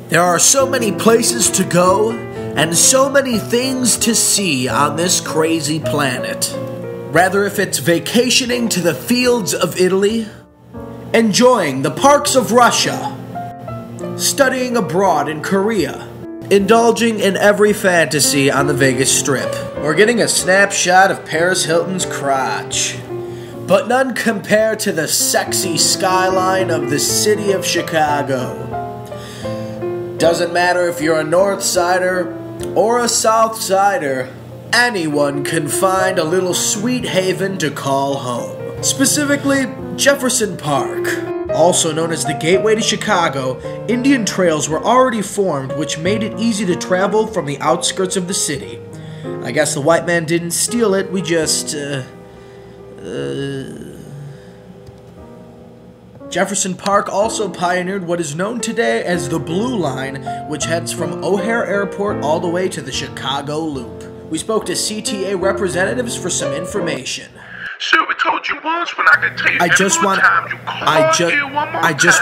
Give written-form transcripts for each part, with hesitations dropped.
There are so many places to go and so many things to see on this crazy planet. Rather if it's vacationing to the fields of Italy, enjoying the parks of Russia, studying abroad in Korea, indulging in every fantasy on the Vegas Strip, or getting a snapshot of Paris Hilton's crotch. But none compare to the sexy skyline of the city of Chicago. Doesn't matter if you're a North Sider or a South Sider, anyone can find a little sweet haven to call home. Specifically, Jefferson Park. Also known as the Gateway to Chicago, Indian trails were already formed, which made it easy to travel from the outskirts of the city. I guess the white man didn't steal it, we just, Jefferson Park also pioneered what is known today as the Blue Line, which heads from O'Hare Airport all the way to the Chicago Loop. We spoke to CTA representatives for some information. Sure, we told you once, but I can tell you I just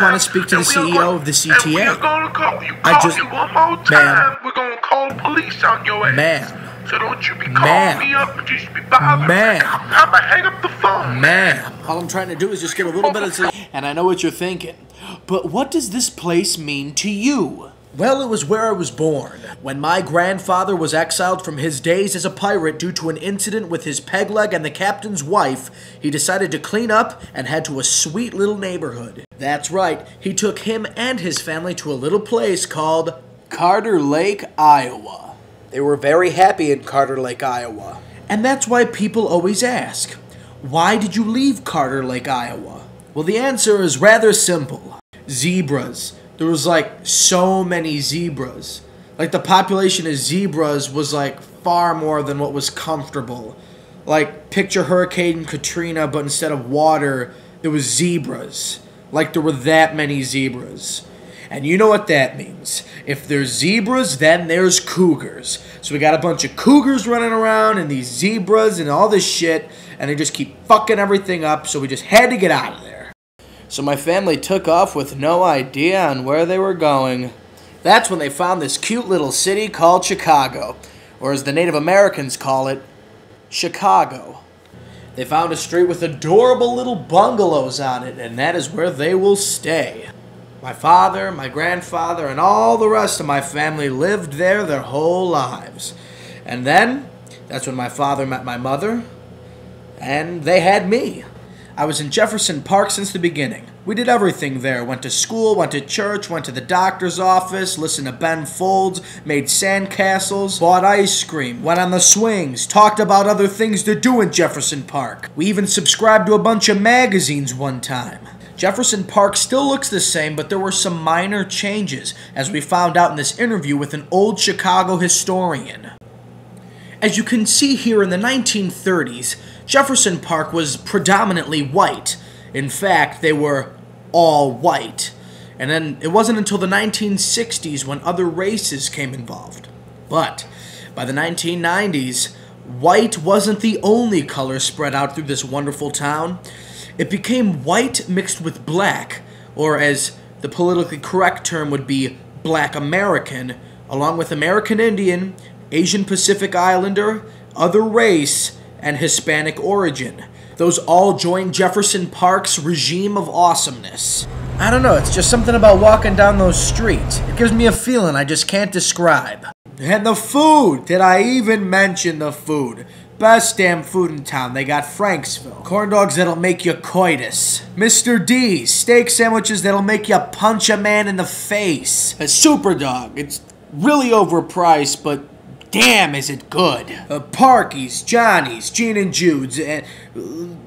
want to speak to the CEO of the CTA. We're gonna call you. One more time. We're gonna call police on your ass. Ma'am. So don't you be calling me up and just be bothering. Ma'am. I'm gonna hang up the phone. Ma'am. All I'm trying to do is just get a little bit of sleep. And I know what you're thinking. But what does this place mean to you? Well, it was where I was born. When my grandfather was exiled from his days as a pirate due to an incident with his peg leg and the captain's wife, he decided to clean up and head to a sweet little neighborhood. That's right, he took him and his family to a little place called Carter Lake, Iowa. They were very happy in Carter Lake, Iowa. And that's why people always ask, why did you leave Carter Lake, Iowa? Well, the answer is rather simple. Zebras. There was so many zebras. The population of zebras was far more than what was comfortable. Picture Hurricane Katrina, but instead of water, it was zebras. There were that many zebras. And you know what that means. If there's zebras, then there's cougars. So we got a bunch of cougars running around and these zebras and all this shit, and they just keep fucking everything up, so we just had to get out of there. So my family took off with no idea on where they were going. That's when they found this cute little city called Chicago, or as the Native Americans call it, Chicago. They found a street with adorable little bungalows on it, and that is where they will stay. My father, my grandfather, and all the rest of my family lived there their whole lives. And then, that's when my father met my mother, and they had me. I was in Jefferson Park since the beginning. We did everything there. Went to school, went to church, went to the doctor's office, listened to Ben Folds, made sandcastles, bought ice cream, went on the swings, talked about other things to do in Jefferson Park. We even subscribed to a bunch of magazines one time. Jefferson Park still looks the same, but there were some minor changes, as we found out in this interview with an old Chicago historian. As you can see here, in the 1930s, Jefferson Park was predominantly white. In fact, they were all white. And then it wasn't until the 1960s when other races came involved. But by the 1990s, white wasn't the only color spread out through this wonderful town. It became white mixed with black, or as the politically correct term would be, Black American, along with American Indian, Asian Pacific Islander, other race, and Hispanic origin. Those all joined Jefferson Park's regime of awesomeness. I don't know, it's just something about walking down those streets. It gives me a feeling I just can't describe. And the food! Did I even mention the food? Best damn food in town. They got Franksville. Corn dogs that'll make you coitus. Mr. D's. Steak sandwiches that'll make you punch a man in the face. A super dog. It's really overpriced, but damn is it good. Parky's, Johnny's, Gene and Jude's, and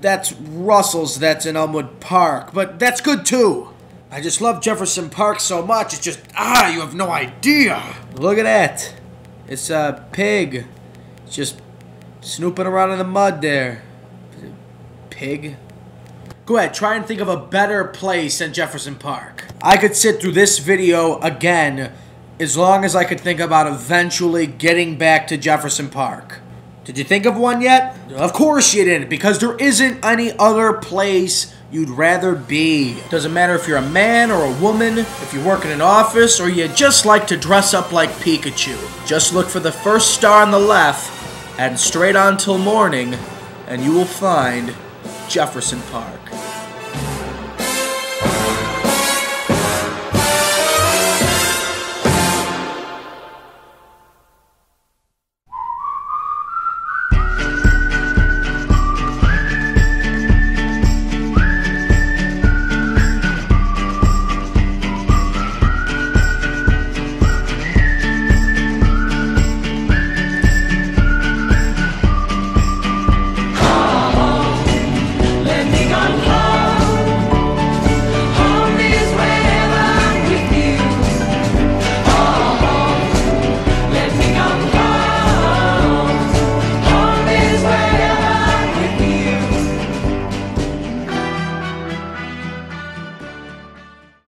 that's Russell's, that's in Elmwood Park, but that's good too. I just love Jefferson Park so much, it's just, you have no idea. Look at that. It's a pig. It's just snooping around in the mud there. Pig? Go ahead, try and think of a better place than Jefferson Park. I could sit through this video again as long as I could think about eventually getting back to Jefferson Park. Did you think of one yet? Of course you didn't, because there isn't any other place you'd rather be. Doesn't matter if you're a man or a woman, if you work in an office, or you just like to dress up like Pikachu. Just look for the first star on the left, and straight on till morning, and you will find Jefferson Park.